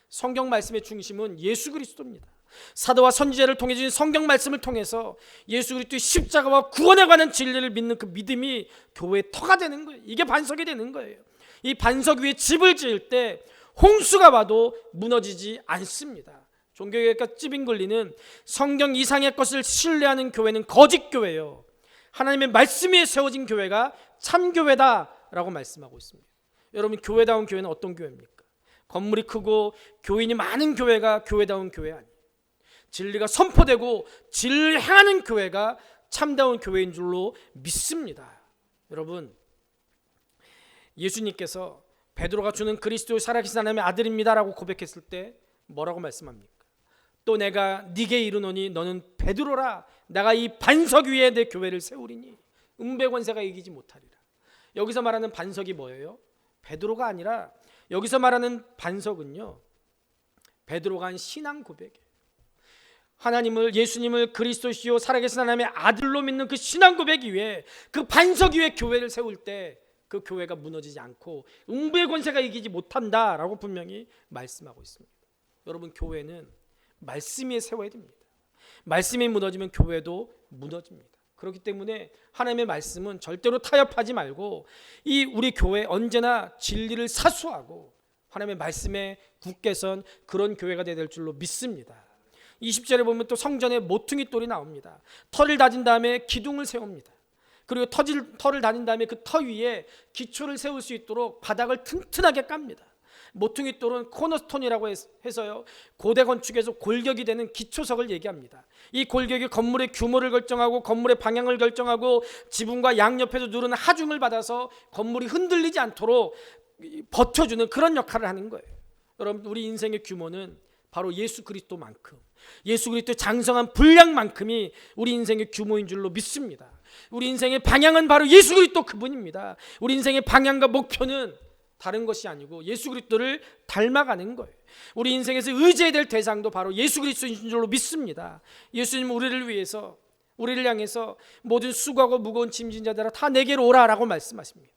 성경 말씀의 중심은 예수 그리스도입니다. 사도와 선지자를 통해 주신 성경 말씀을 통해서 예수 그리스도의 십자가와 구원에 관한 진리를 믿는 그 믿음이 교회의 터가 되는 거예요. 이게 반석이 되는 거예요. 이 반석 위에 집을 지을 때 홍수가 와도 무너지지 않습니다. 종교개혁가 찌빙글리는 성경 이상의 것을 신뢰하는 교회는 거짓 교회예요. 하나님의 말씀 위에 세워진 교회가 참교회다라고 말씀하고 있습니다. 여러분, 교회다운 교회는 어떤 교회입니까? 건물이 크고 교인이 많은 교회가 교회다운 교회 아니에요. 진리가 선포되고 진리를 행하는 교회가 참다운 교회인 줄로 믿습니다. 여러분, 예수님께서 베드로가 주는 그리스도의 살아계신 하나님의 아들입니다라고 고백했을 때 뭐라고 말씀합니까? 또 내가 네게 이르노니 너는 베드로라. 내가 이 반석 위에 내 교회를 세우리니 음배권세가 이기지 못하리라. 여기서 말하는 반석이 뭐예요? 베드로가 아니라 여기서 말하는 반석은요, 베드로가 한 신앙 고백이에요. 하나님을, 예수님을 그리스도시요 살아계신 하나님의 아들로 믿는 그 신앙 고백 위에, 그 반석 위에 교회를 세울 때 그 교회가 무너지지 않고 음부의 권세가 이기지 못한다라고 분명히 말씀하고 있습니다. 여러분, 교회는 말씀 위에 세워야 됩니다. 말씀이 무너지면 교회도 무너집니다. 그렇기 때문에 하나님의 말씀은 절대로 타협하지 말고 이 우리 교회 언제나 진리를 사수하고 하나님의 말씀에 굳게 선 그런 교회가 되어야 될 줄로 믿습니다. 20절에 보면 또 성전에 모퉁이 돌이 나옵니다. 터를 다진 다음에 기둥을 세웁니다. 그리고 터를 다진 다음에 그 터 위에 기초를 세울 수 있도록 바닥을 튼튼하게 깝니다. 모퉁이 돌은 코너스톤이라고 해서요, 고대 건축에서 골격이 되는 기초석을 얘기합니다. 이 골격이 건물의 규모를 결정하고 건물의 방향을 결정하고 지붕과 양옆에서 누르는 하중을 받아서 건물이 흔들리지 않도록 버텨주는 그런 역할을 하는 거예요. 여러분, 우리 인생의 규모는 바로 예수 그리스도만큼, 예수 그리스도의 장성한 분량만큼이 우리 인생의 규모인 줄로 믿습니다. 우리 인생의 방향은 바로 예수 그리스도 그분입니다. 우리 인생의 방향과 목표는 다른 것이 아니고 예수 그리스도를 닮아가는 거예요. 우리 인생에서 의지해야 될 대상도 바로 예수 그리스도인 줄로 믿습니다. 예수님은 우리를 위해서, 우리를 향해서 모든 수고하고 무거운 짐진 자들아 다 내게로 오라라고 말씀하십니다.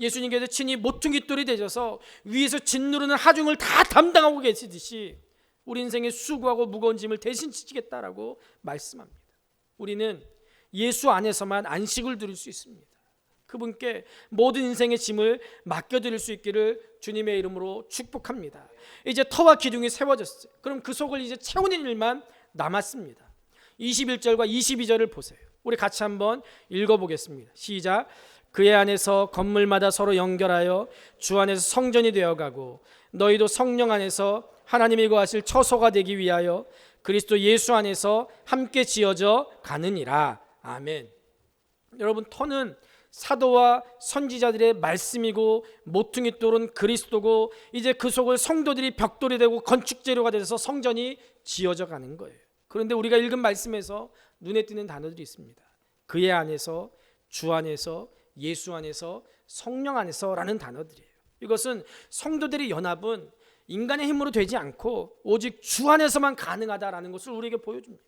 예수님께서 친히 모퉁이 돌이 되셔서 위에서 짓누르는 하중을 다 담당하고 계시듯이 우리 인생의 수고하고 무거운 짐을 대신 지시겠다라고 말씀합니다. 우리는 예수 안에서만 안식을 누릴 수 있습니다. 그분께 모든 인생의 짐을 맡겨드릴 수 있기를 주님의 이름으로 축복합니다. 이제 터와 기둥이 세워졌어요. 그럼 그 속을 이제 채우는 일만 남았습니다. 21절과 22절을 보세요. 우리 같이 한번 읽어보겠습니다. 시작. 그의 안에서 건물마다 서로 연결하여 주 안에서 성전이 되어가고 너희도 성령 안에서 하나님이 거하실 처소가 되기 위하여 그리스도 예수 안에서 함께 지어져 가느니라. 아멘. 여러분, 터는 사도와 선지자들의 말씀이고 모퉁이 돌은 그리스도고 이제 그 속을 성도들이 벽돌이 되고 건축재료가 돼서 성전이 지어져 가는 거예요. 그런데 우리가 읽은 말씀에서 눈에 띄는 단어들이 있습니다. 그의 안에서, 주 안에서, 예수 안에서, 성령 안에서라는 단어들이에요. 이것은 성도들의 연합은 인간의 힘으로 되지 않고 오직 주 안에서만 가능하다라는 것을 우리에게 보여줍니다.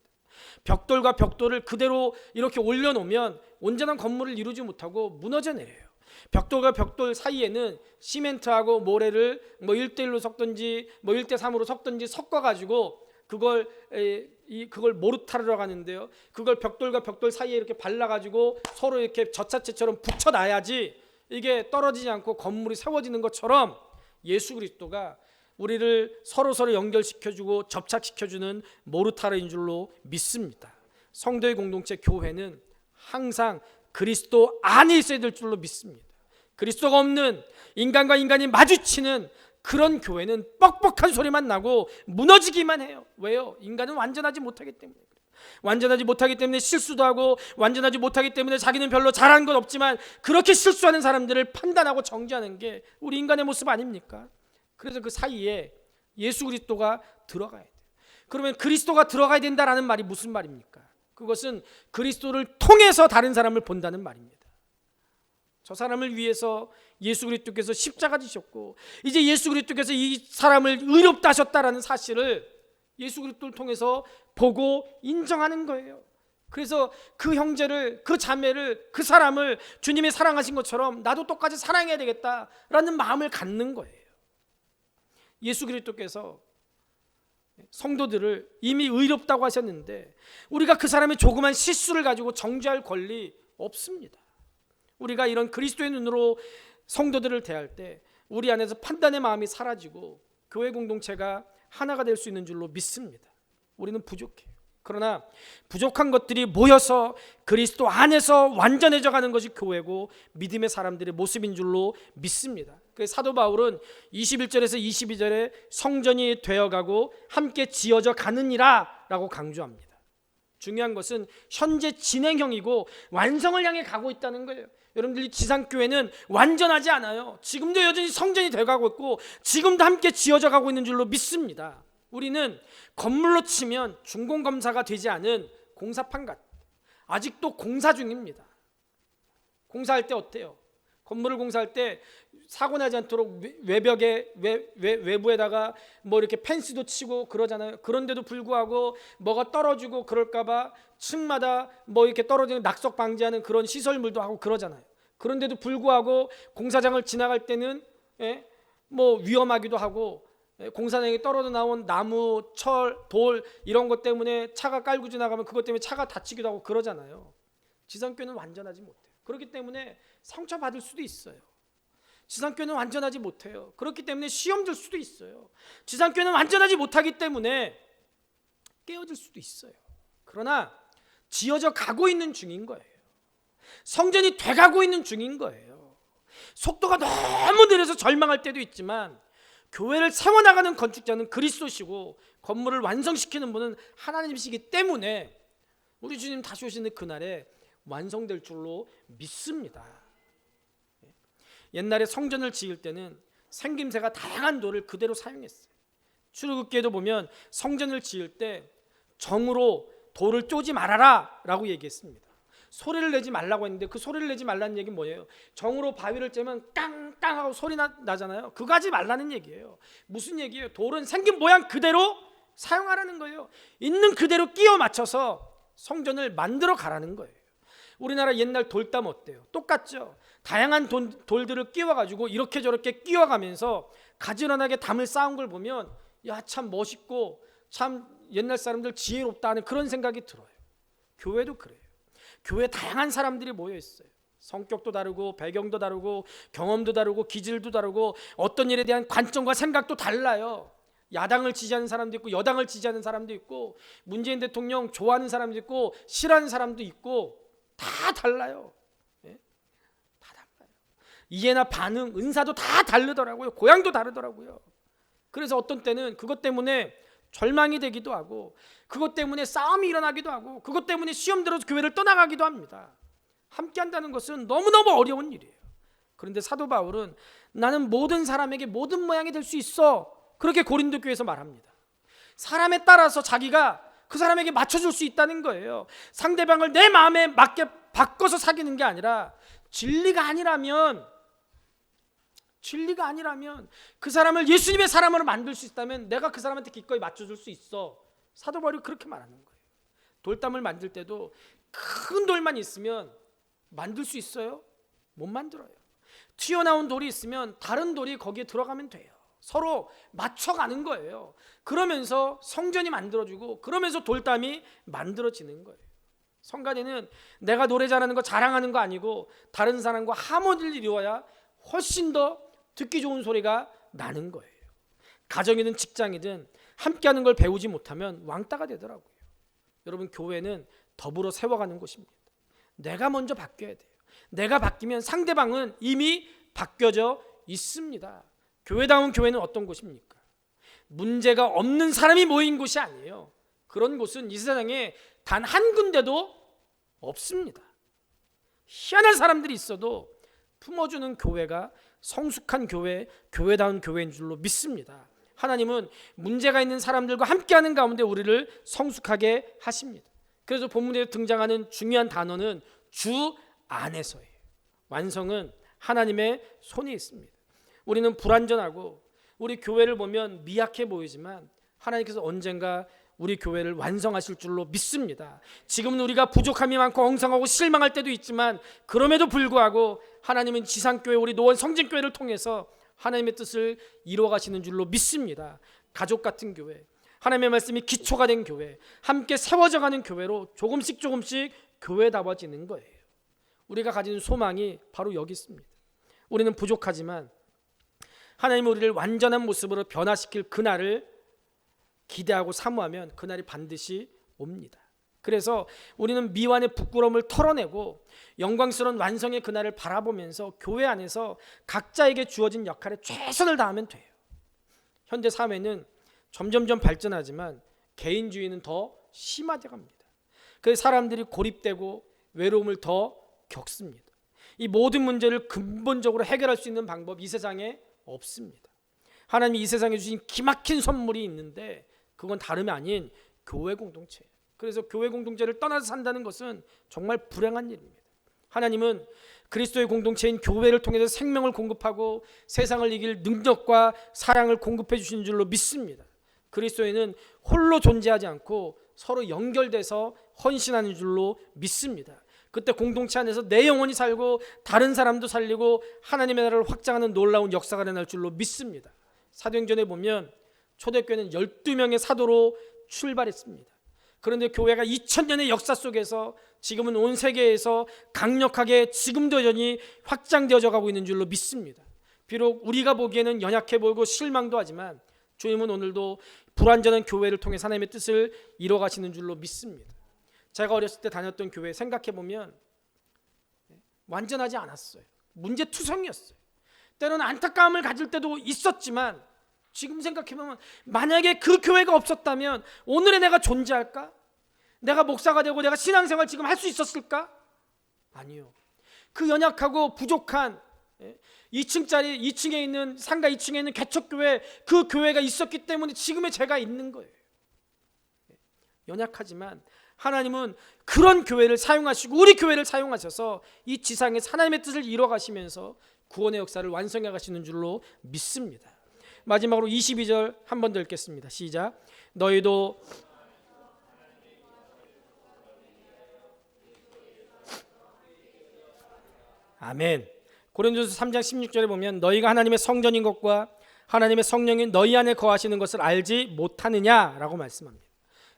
벽돌과 벽돌을 그대로 이렇게 올려놓으면 온전한 건물을 이루지 못하고 무너져 내려요. 벽돌과 벽돌 사이에는 시멘트하고 모래를 1대1로 섞든지 1대3으로 섞든지 섞어가지고 그걸 모르타르라고 하는데요. 그걸 벽돌과 벽돌 사이에 이렇게 발라가지고 서로 이렇게 젖사체처럼 붙여놔야지 이게 떨어지지 않고 건물이 세워지는 것처럼 예수 그리스도가 우리를 서로 연결시켜주고 접착시켜주는 모르타르인 줄로 믿습니다. 성도의 공동체 교회는 항상 그리스도 안에 있어야 될 줄로 믿습니다. 그리스도가 없는 인간과 인간이 마주치는 그런 교회는 뻑뻑한 소리만 나고 무너지기만 해요. 왜요? 인간은 완전하지 못하기 때문에. 완전하지 못하기 때문에 실수도 하고, 완전하지 못하기 때문에 자기는 별로 잘한 건 없지만 그렇게 실수하는 사람들을 판단하고 정죄하는 게 우리 인간의 모습 아닙니까? 그래서 그 사이에 예수 그리스도가 들어가야 돼요. 그러면 그리스도가 들어가야 된다라는 말이 무슨 말입니까? 그것은 그리스도를 통해서 다른 사람을 본다는 말입니다. 저 사람을 위해서 예수 그리스도께서 십자가 지셨고, 이제 예수 그리스도께서 이 사람을 의롭다 하셨다라는 사실을 예수 그리스도를 통해서 보고 인정하는 거예요. 그래서 그 형제를, 그 자매를, 그 사람을 주님이 사랑하신 것처럼 나도 똑같이 사랑해야 되겠다라는 마음을 갖는 거예요. 예수 그리스도께서 성도들을 이미 의롭다고 하셨는데 우리가 그 사람의 조그만 실수를 가지고 정죄할 권리 없습니다. 우리가 이런 그리스도의 눈으로 성도들을 대할 때 우리 안에서 판단의 마음이 사라지고 교회 공동체가 하나가 될 수 있는 줄로 믿습니다. 우리는 부족해요. 그러나 부족한 것들이 모여서 그리스도 안에서 완전해져 가는 것이 교회고 믿음의 사람들의 모습인 줄로 믿습니다. 그래서 사도 바울은 21절에서 22절에 성전이 되어가고 함께 지어져 가느니라 라고 강조합니다. 중요한 것은 현재 진행형이고 완성을 향해 가고 있다는 거예요. 여러분들이 지상교회는 완전하지 않아요. 지금도 여전히 성전이 되어가고 있고 지금도 함께 지어져 가고 있는 줄로 믿습니다. 우리는 건물로 치면 준공검사가 되지 않은 공사판 같아요. 아직도 공사 중입니다. 공사할 때 어때요? 건물을 공사할 때 사고 나지 않도록 외벽에 외부에다가 뭐 이렇게 펜스도 치고 그러잖아요. 그런데도 불구하고 뭐가 떨어지고 그럴까봐 층마다 뭐 이렇게 떨어지는 낙석 방지하는 그런 시설물도 하고 그러잖아요. 그런데도 불구하고 공사장을 지나갈 때는 뭐 위험하기도 하고 공사장에 떨어져 나온 나무, 철, 돌 이런 것 때문에 차가 깔고 지나가면 그것 때문에 차가 다치기도 하고 그러잖아요. 지상교회는 완전하지 못해요. 그렇기 때문에 상처받을 수도 있어요. 지상교회는 완전하지 못해요. 그렇기 때문에 시험 들 수도 있어요. 지상교회는 완전하지 못하기 때문에 깨어질 수도 있어요. 그러나 지어져 가고 있는 중인 거예요. 성전이 돼가고 있는 중인 거예요. 속도가 너무 느려서 절망할 때도 있지만 교회를 세워나가는 건축자는 그리스도시고 건물을 완성시키는 분은 하나님이시기 때문에 우리 주님 다시 오시는 그날에 완성될 줄로 믿습니다. 옛날에 성전을 지을 때는 생김새가 다양한 돌을 그대로 사용했어요. 출애굽기에도 보면 성전을 지을 때 정으로 돌을 쪼지 말아라 라고 얘기했습니다. 소리를 내지 말라고 했는데 그 소리를 내지 말라는 얘기는 뭐예요? 정으로 바위를 째면 깡깡하고 소리 나잖아요. 그거 하지 말라는 얘기예요. 무슨 얘기예요? 돌은 생긴 모양 그대로 사용하라는 거예요. 있는 그대로 끼워 맞춰서 성전을 만들어 가라는 거예요. 우리나라 옛날 돌담 어때요? 똑같죠? 다양한 돌들을 끼워가지고 이렇게 저렇게 끼워가면서 가지런하게 담을 쌓은 걸 보면 야, 참 멋있고 참 옛날 사람들 지혜롭다 하는 그런 생각이 들어요. 교회도 그래요. 교회에 다양한 사람들이 모여 있어요. 성격도 다르고 배경도 다르고 경험도 다르고 기질도 다르고 어떤 일에 대한 관점과 생각도 달라요. 야당을 지지하는 사람도 있고 여당을 지지하는 사람도 있고 문재인 대통령 좋아하는 사람도 있고 싫어하는 사람도 있고 다 달라요. 다 달라요. 이해나 반응, 은사도 다 다르더라고요. 고향도 다르더라고요. 그래서 어떤 때는 그것 때문에 절망이 되기도 하고 그것 때문에 싸움이 일어나기도 하고 그것 때문에 시험 들어서 교회를 떠나가기도 합니다. 함께 한다는 것은 너무너무 어려운 일이에요. 그런데 사도 바울은 나는 모든 사람에게 모든 모양이 될 수 있어 그렇게 고린도 교회에서 말합니다. 사람에 따라서 자기가 그 사람에게 맞춰줄 수 있다는 거예요. 상대방을 내 마음에 맞게 바꿔서 사귀는 게 아니라 진리가 아니라면 그 사람을 예수님의 사람으로 만들 수 있다면 내가 그 사람한테 기꺼이 맞춰줄 수 있어. 사도 바울이 그렇게 말하는 거예요. 돌담을 만들 때도 큰 돌만 있으면 만들 수 있어요? 못 만들어요. 튀어나온 돌이 있으면 다른 돌이 거기에 들어가면 돼요. 서로 맞춰가는 거예요. 그러면서 성전이 만들어지고 그러면서 돌담이 만들어지는 거예요. 성가대는 내가 노래 잘하는 거 자랑하는 거 아니고 다른 사람과 하모니를 이루어야 훨씬 더 듣기 좋은 소리가 나는 거예요. 가정이든 직장이든 함께하는 걸 배우지 못하면 왕따가 되더라고요. 여러분, 교회는 더불어 세워가는 곳입니다. 내가 먼저 바뀌어야 돼요. 내가 바뀌면 상대방은 이미 바뀌어져 있습니다. 교회다운 교회는 어떤 곳입니까? 문제가 없는 사람이 모인 곳이 아니에요. 그런 곳은 이 세상에 단 한 군데도 없습니다. 희한한 사람들이 있어도 품어주는 교회가 성숙한 교회, 교회다운 교회인 줄로 믿습니다. 하나님은 문제가 있는 사람들과 함께하는 가운데 우리를 성숙하게 하십니다. 그래서 본문에 등장하는 중요한 단어는 주 안에서예요. 완성은 하나님의 손에 있습니다. 우리는 불완전하고 우리 교회를 보면 미약해 보이지만 하나님께서 언젠가 우리 교회를 완성하실 줄로 믿습니다. 지금은 우리가 부족함이 많고 엉성하고 실망할 때도 있지만 그럼에도 불구하고 하나님은 지상교회, 우리 노원 성진교회를 통해서 하나님의 뜻을 이루어가시는 줄로 믿습니다. 가족 같은 교회, 하나님의 말씀이 기초가 된 교회, 함께 세워져가는 교회로 조금씩 교회다워지는 거예요. 우리가 가진 소망이 바로 여기 있습니다. 우리는 부족하지만 하나님은 우리를 완전한 모습으로 변화시킬 그날을 기대하고 사모하면 그날이 반드시 옵니다. 그래서 우리는 미완의 부끄러움을 털어내고 영광스러운 완성의 그날을 바라보면서 교회 안에서 각자에게 주어진 역할에 최선을 다하면 돼요. 현대 사회는 점점점 발전하지만 개인주의는 더 심화되어 갑니다. 그래서 사람들이 고립되고 외로움을 더 겪습니다. 이 모든 문제를 근본적으로 해결할 수 있는 방법 이 세상에 없습니다. 하나님이 이 세상에 주신 기막힌 선물이 있는데 그건 다름이 아닌 교회 공동체예요. 그래서 교회 공동체를 떠나서 산다는 것은 정말 불행한 일입니다. 하나님은 그리스도의 공동체인 교회를 통해서 생명을 공급하고 세상을 이길 능력과 사랑을 공급해 주신 줄로 믿습니다. 그리스도에는 홀로 존재하지 않고 서로 연결돼서 헌신하는 줄로 믿습니다. 그때 공동체 안에서 내 영혼이 살고 다른 사람도 살리고 하나님의 나라를 확장하는 놀라운 역사가 일어날 줄로 믿습니다. 사도행전에 보면 초대교회는 12명의 사도로 출발했습니다. 그런데 교회가 2000년의 역사 속에서 지금은 온 세계에서 강력하게 지금도 여전히 확장되어져 가고 있는 줄로 믿습니다. 비록 우리가 보기에는 연약해 보이고 실망도 하지만 주님은 오늘도 불완전한 교회를 통해 하나님의 뜻을 이뤄가시는 줄로 믿습니다. 제가 어렸을 때 다녔던 교회 생각해보면 완전하지 않았어요. 문제투성이었어요. 때로는 안타까움을 가질 때도 있었지만 지금 생각해보면 만약에 그 교회가 없었다면 오늘의 내가 존재할까? 내가 목사가 되고 내가 신앙생활 지금 할 수 있었을까? 아니요. 그 연약하고 부족한 2층에 있는 상가 2층에 있는 개척교회, 그 교회가 있었기 때문에 지금의 제가 있는 거예요. 연약하지만 하나님은 그런 교회를 사용하시고 우리 교회를 사용하셔서 이 지상에 하나님의 뜻을 이뤄가시면서 구원의 역사를 완성해 가시는 줄로 믿습니다. 마지막으로 22절 한 번 더 읽겠습니다. 시작. 너희도 아멘. 고린도서 3장 16절에 보면 너희가 하나님의 성전인 것과 하나님의 성령이 너희 안에 거하시는 것을 알지 못하느냐라고 말씀합니다.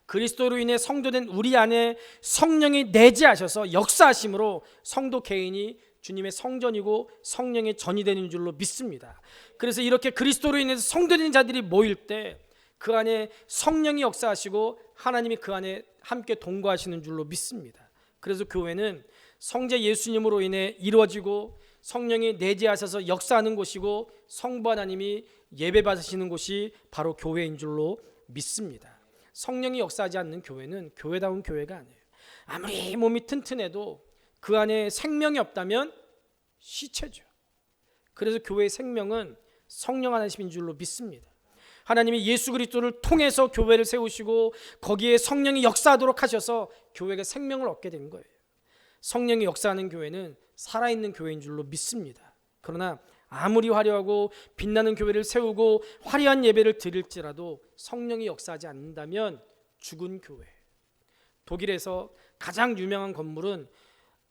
그리스도로 인해 성도된 우리 안에 성령이 내재하셔서 역사하심으로 성도 개인이 주님의 성전이고 성령의 전이 되는 줄로 믿습니다. 그래서 이렇게 그리스도로 인해서 성도된 자들이 모일 때 그 안에 성령이 역사하시고 하나님이 그 안에 함께 동거하시는 줄로 믿습니다. 그래서 교회는 성자 예수님으로 인해 이루어지고 성령이 내재하셔서 역사하는 곳이고 성부 하나님이 예배 받으시는 곳이 바로 교회인 줄로 믿습니다. 성령이 역사하지 않는 교회는 교회다운 교회가 아니에요. 아무리 몸이 튼튼해도 그 안에 생명이 없다면 시체죠. 그래서 교회의 생명은 성령 하나님인 줄로 믿습니다. 하나님이 예수 그리스도를 통해서 교회를 세우시고 거기에 성령이 역사하도록 하셔서 교회가 생명을 얻게 된 거예요. 성령이 역사하는 교회는 살아있는 교회인 줄로 믿습니다. 그러나 아무리 화려하고 빛나는 교회를 세우고 화려한 예배를 드릴지라도 성령이 역사하지 않는다면 죽은 교회. 독일에서 가장 유명한 건물은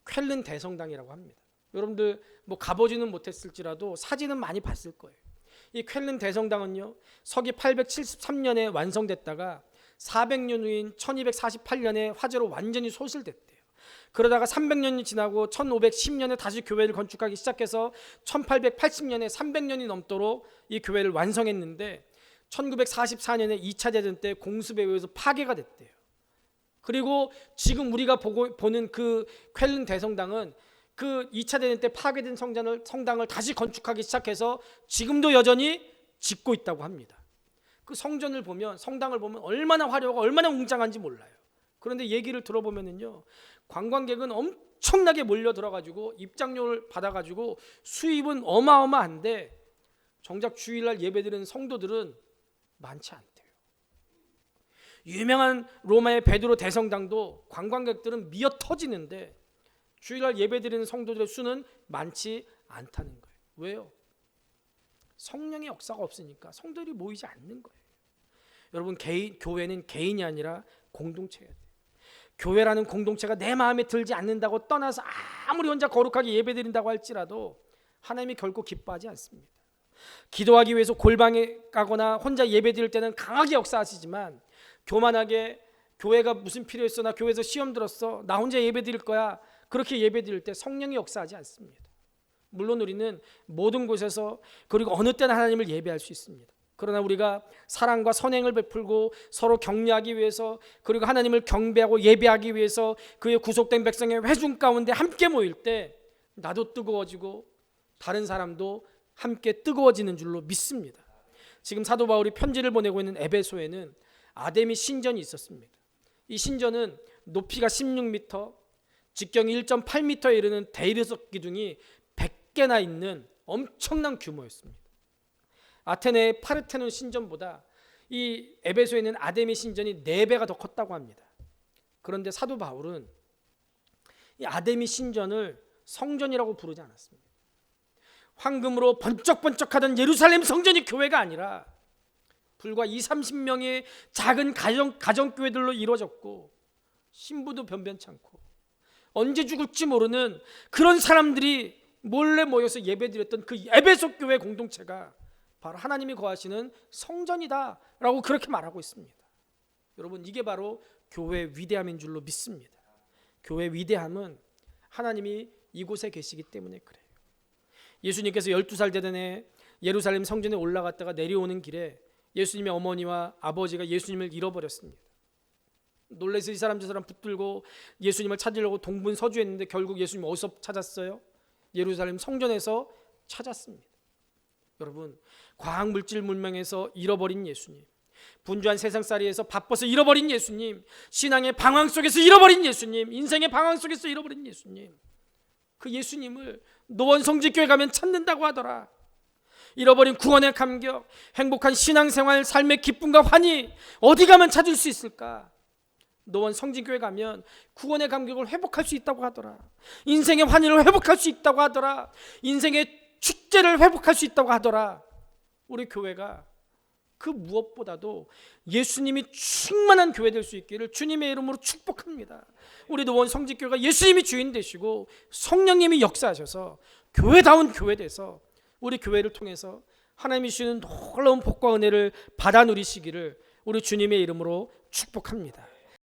쾰른 대성당이라고 합니다. 여러분들 뭐 가보지는 못했을지라도 사진은 많이 봤을 거예요. 이 쾰른 대성당은요, 서기 873년에 완성됐다가 400년 후인 1248년에 화재로 완전히 소실됐대요. 그러다가 300년이 지나고 1510년에 다시 교회를 건축하기 시작해서 1880년에 300년이 넘도록 이 교회를 완성했는데 1944년에 2차 대전 때 공습에 의해서 파괴가 됐대요. 그리고 지금 우리가 보는 그 쾰른 대성당은 그 2차 대전 때 파괴된 성당을 다시 건축하기 시작해서 지금도 여전히 짓고 있다고 합니다. 그 성전을 보면, 성당을 보면 얼마나 화려하고 얼마나 웅장한지 몰라요. 그런데 얘기를 들어보면은요, 관광객은 엄청나게 몰려 들어가지고 입장료를 받아가지고 수입은 어마어마한데 정작 주일날 예배드리는 성도들은 많지 않대요. 유명한 로마의 베드로 대성당도 관광객들은 미어 터지는데 주일날 예배드리는 성도들의 수는 많지 않다는 거예요. 왜요? 성령의 역사가 없으니까 성도들이 모이지 않는 거예요. 여러분, 교회는 개인이 아니라 공동체예요. 교회라는 공동체가 내 마음에 들지 않는다고 떠나서 아무리 혼자 거룩하게 예배드린다고 할지라도 하나님이 결코 기뻐하지 않습니다. 기도하기 위해서 골방에 가거나 혼자 예배드릴 때는 강하게 역사하시지만 교만하게 교회가 무슨 필요했어, 나 교회에서 시험 들었어, 나 혼자 예배드릴 거야, 그렇게 예배드릴 때 성령이 역사하지 않습니다. 물론 우리는 모든 곳에서 그리고 어느 때나 하나님을 예배할 수 있습니다. 그러나 우리가 사랑과 선행을 베풀고 서로 격려하기 위해서, 그리고 하나님을 경배하고 예배하기 위해서 그의 구속된 백성의 회중 가운데 함께 모일 때 나도 뜨거워지고 다른 사람도 함께 뜨거워지는 줄로 믿습니다. 지금 사도 바울이 편지를 보내고 있는 에베소에는 아데미 신전이 있었습니다. 이 신전은 높이가 16m, 직경이 1.8m에 이르는 대리석 기둥이 100개나 있는 엄청난 규모였습니다. 아테네의 파르테논 신전보다 이 에베소에 있는 아데미 신전이 4배가 더 컸다고 합니다. 그런데 사도 바울은 이 아데미 신전을 성전이라고 부르지 않았습니다. 황금으로 번쩍번쩍하던 예루살렘 성전이 교회가 아니라 불과 20-30명의 작은 가정교회들로 이루어졌고 신부도 변변치 않고 언제 죽을지 모르는 그런 사람들이 몰래 모여서 예배드렸던 그 에베소 교회 공동체가 바로 하나님이 거하시는 성전이다라고 그렇게 말하고 있습니다. 여러분, 이게 바로 교회의 위대함인 줄로 믿습니다. 교회의 위대함은 하나님이 이곳에 계시기 때문에 그래요. 예수님께서 12살 되던 해 예루살렘 성전에 올라갔다가 내려오는 길에 예수님의 어머니와 아버지가 예수님을 잃어버렸습니다. 놀라서 이 사람 저 사람 붙들고 예수님을 찾으려고 동분서주했는데 결국 예수님 어디서 찾았어요? 예루살렘 성전에서 찾았습니다. 여러분, 과학물질 문명에서 잃어버린 예수님, 분주한 세상살이에서 바빠서 잃어버린 예수님, 신앙의 방황 속에서 잃어버린 예수님, 인생의 방황 속에서 잃어버린 예수님, 그 예수님을 노원성지교회 가면 찾는다고 하더라. 잃어버린 구원의 감격, 행복한 신앙생활, 삶의 기쁨과 환희 어디 가면 찾을 수 있을까? 노원성지교회 가면 구원의 감격을 회복할 수 있다고 하더라. 인생의 환희를 회복할 수 있다고 하더라. 인생의 축제를 회복할 수 있다고 하더라. 우리 교회가 그 무엇보다도 예수님이 충만한 교회 될 수 있기를 주님의 이름으로 축복합니다. 우리 노원 성지교회가 예수님이 주인 되시고 성령님이 역사하셔서 교회다운 교회 돼서 우리 교회를 통해서 하나님이 주시는 놀라운 복과 은혜를 받아 누리시기를 우리 주님의 이름으로 축복합니다.